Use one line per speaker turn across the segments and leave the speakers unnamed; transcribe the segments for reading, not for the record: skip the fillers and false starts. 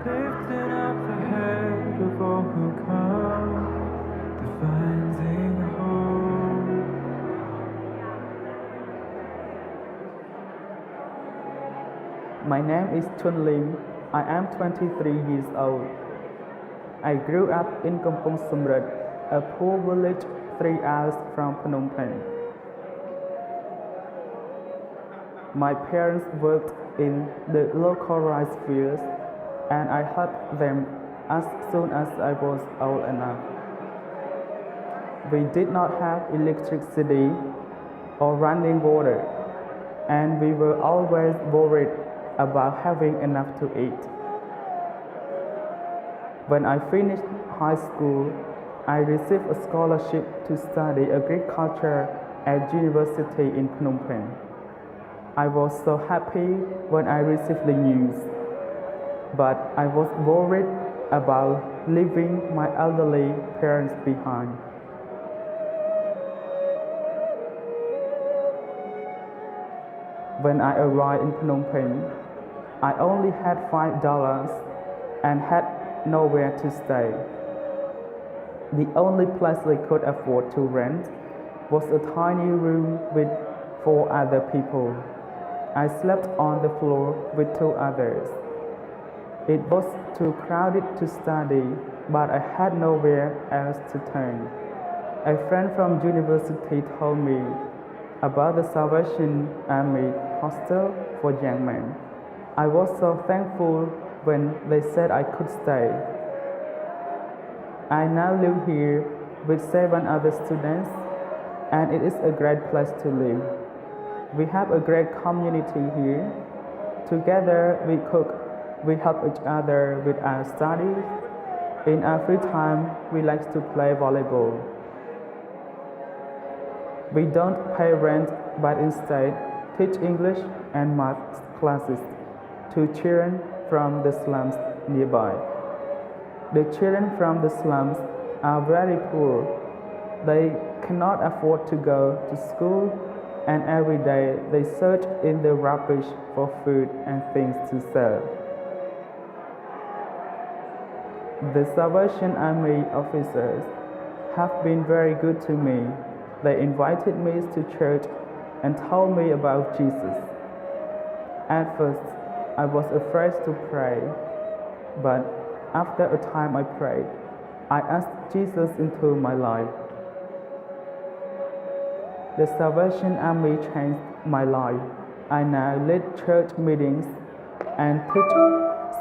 lifting up the head of all who come, the finding hope.
My name is Chun Lim. I am 23 years old. I grew up in Kampong Sumrat, a poor village 3 hours from Phnom Penh. My parents worked in the local rice fields, and I helped them as soon as I was old enough. We did not have electricity or running water, and we were always worried about having enough to eat. When I finished high school, I received a scholarship to study agriculture at university in Phnom Penh. I was so happy when I received the news, but I was worried about leaving my elderly parents behind. When I arrived in Phnom Penh, I only had $5 and had nowhere to stay. The only place I could afford to rent was a tiny room with 4 other people. I slept on the floor with 2 others. It was too crowded to study, but I had nowhere else to turn. A friend from university told me about the Salvation Army hostel for young men. I was so thankful when they said I could stay. I now live here with 7 other students, and it is a great place to live. We have a great community here. Together we cook, we help each other with our studies. In our free time, we like to play volleyball. We don't pay rent, but instead teach English and math classes to children from the slums nearby. The children from the slums are very poor. They cannot afford to go to school, and every day they search in the rubbish for food and things to sell. The Salvation Army officers have been very good to me. They invited me to church and told me about Jesus. At first, I was afraid to pray, but after a time I prayed. I asked Jesus into my life. The Salvation Army changed my life. I now lead church meetings and teach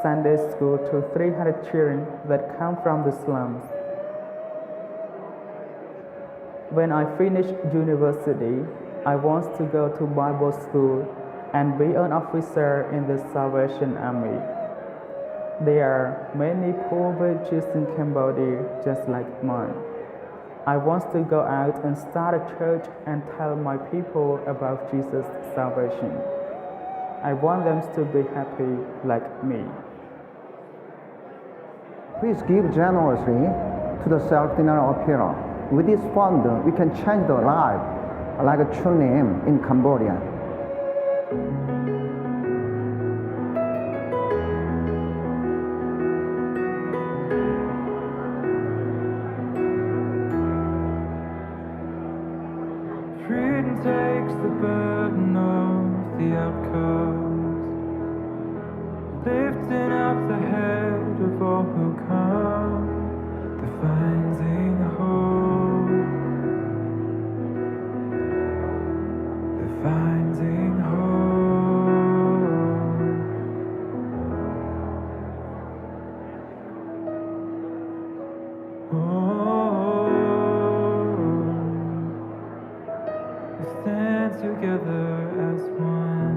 Sunday school to 300 children that come from the slums. When I finish university, I want to go to Bible school and be an officer in the Salvation Army. There are many poor villages in Cambodia just like mine. I want to go out and start a church and tell my people about Jesus' salvation. I want them to be happy like me.
Please give generously to the self-denial appeal. With this fund, we can change the life like a Chun Lim in Cambodia.
Freedom takes the burden of the outcast, lifting up the head of all who come, the finding hope, the finding hope. We stand together as one.